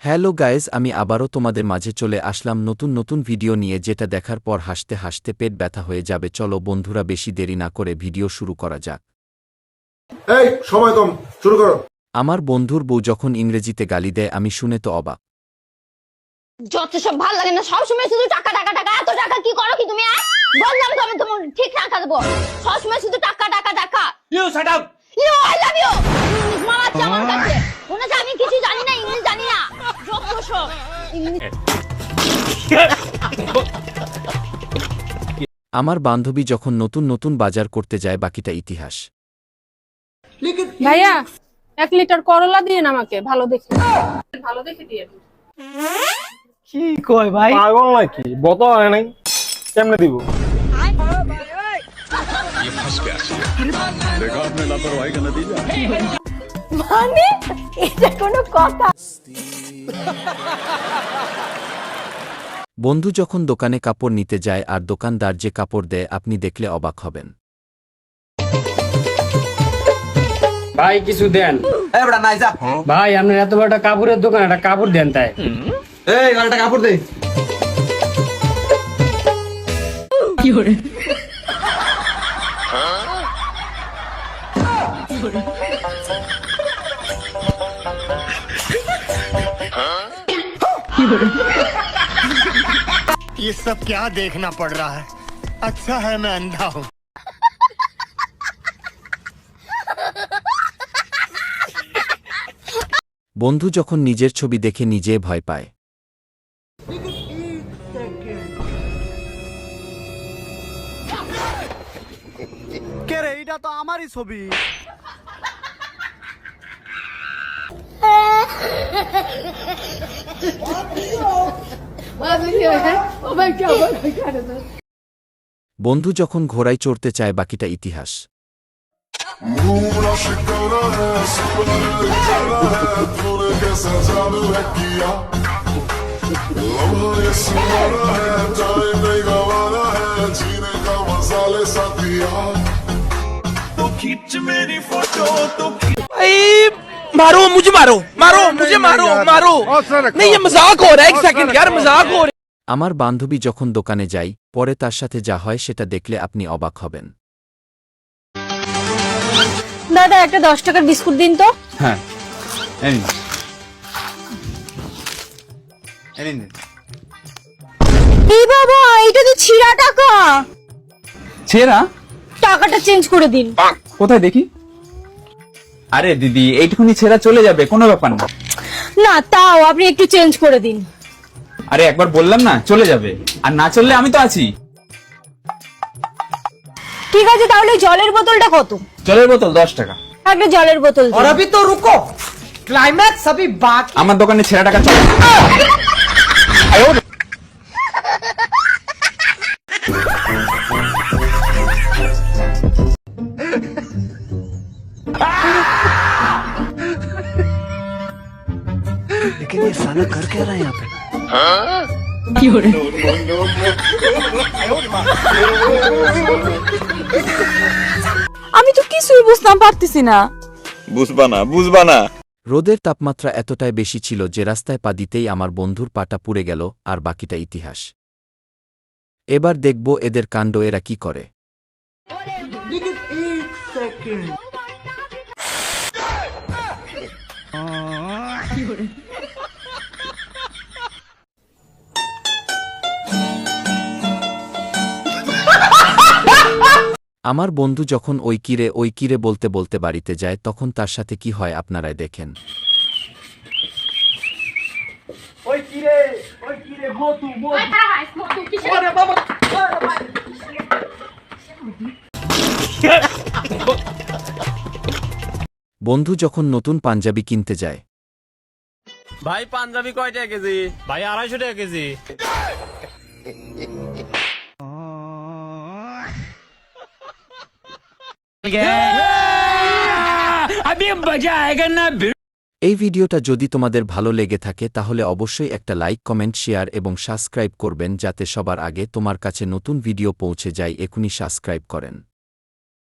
Hello guys, আমি আবারও তোমাদের মাঝে চলে আসলাম নতুন ভিডিও নিয়ে, যেটা দেখার পর হাসতে হাসতে পেট ব্যথা হয়ে যাবে। চলো বন্ধুরা, বেশি দেরি না করে ভিডিও শুরু করা যাক। এই সময় কম, শুরু করো। আমার বন্ধুর বউ যখন ইংরেজিতে গালি দেয়, আমি শুনে তো অবাক। যত সব ভালো লাগে না, সবসময় শুধু টাকা টাকা টাকা। এত টাকা কি করো কি তুমি? বললাম তো আমি তোমার ঠিক টাকা দেবো, সবসময় শুধু টাকা টাকা টাকা। You shut up! I love you. English মারাচ্ছে আমার কাছে, মনে হচ্ছে আমি কিছু জানি না, ইংলিশ জানি না। যত সব ইংলিশ। আমার বান্ধবী যখন নতুন বাজার করতে যায়, বাকিটা ইতিহাস। ভাইয়া 1 লিটার করলা দিয়েন আমাকে, ভালো দেখে দিয়ে। কি কয় ভাই? পাগল নাকি? বোতল আনে নাই, কেমনে দিব? মানে এটা কোনো কথা? বন্ধু যখন দোকানে কাপড় নিতে যায় আর দোকানদার যে কাপড় দেয়, আপনি দেখলে অবাক হবেন। ভাই কিছু দেন। এবড়া নাই যা। ভাই আপনার এত বড় একটা কাপড়ের দোকান, একটা কাপড় দেন তাই। এই একটা কাপড় দে। কি করে? ये सब क्या देखना पड़ रहा है? अच्छा है मैं अंधा हूँ। বন্ধু যখন নিজের ছবি দেখে নিজে ভয় পায়। কে রে, এটা তো আমারই ছবি। বন্ধু যখন ঘোড়ায় চড়তে চায়, বাকিটা ইতিহাস। मारो मुझे, मारो मुझे, मारो नहीं, ये मजाक हो रहा है। 1 सेकंड यार, मजाक हो रहा है। আমার বান্ধবী যখন দোকানে যায়, পরে তার সাথে যা হয় সেটা দেখলে আপনি অবাক হবেন। দাদা একটা 10 টাকার বিস্কুট দিন তো। হ্যাঁ, এই এই বাবা, এটা তো ছিঁড়া টাকা। ছেঁড়া টাকাটা চেঞ্জ করে দিন। কোথায় দেখি? আরে দিদি, এইটুকুনি ছেঁড়া চলে যাবে, কোনো ব্যাপার না। না তাও আপনি একটু চেঞ্জ করে দিন। আরে একবার বললাম না, চলে যাবে। আর না চললে আমি তো আছি। ঠিক আছে, তাহলে জলের বোতলটা কত? জলের বোতল 10 টাকা। একটা জলের বোতল দিন। और अभी तो रुको, क्लाइमैक्स अभी बाकी। আমার দোকানে ছেঁড়া টাকা চলে। लेकिन ये साला कर क्या रहा है यहाँ पे? কি করে? আমি তো কিছুই বুঝতাম পারতেছি না। বুঝবা না। রোদের তাপমাত্রা এতটাই বেশি ছিল যে রাস্তায় পা দিতেই আমার বন্ধুর পাটা পুড়ে গেল, আর বাকিটা ইতিহাস। এবার দেখব এদের কাণ্ড, এরা কি করে। আমার বন্ধু যখন ওই কিরে বলতে বাড়িতে যায়, তখন তার সাথে কি হয় আপনারাই দেখেন। বন্ধু যখন নতুন পাঞ্জাবি কিনতে যায়, ভাই পাঞ্জাবি কয় টাকা কেজি? ভাই 250 টাকা কেজি। अभी मजा आएगा ना। এই ভিডিওটা যদি তোমাদের ভালো লেগে থাকে, তাহলে অবশ্যই একটা লাইক, কমেন্ট, শেয়ার এবং সাবস্ক্রাইব করবেন, যাতে সবার আগে তোমার কাছে নতুন ভিডিও পৌঁছে যায়। এখনই সাবস্ক্রাইব করেন।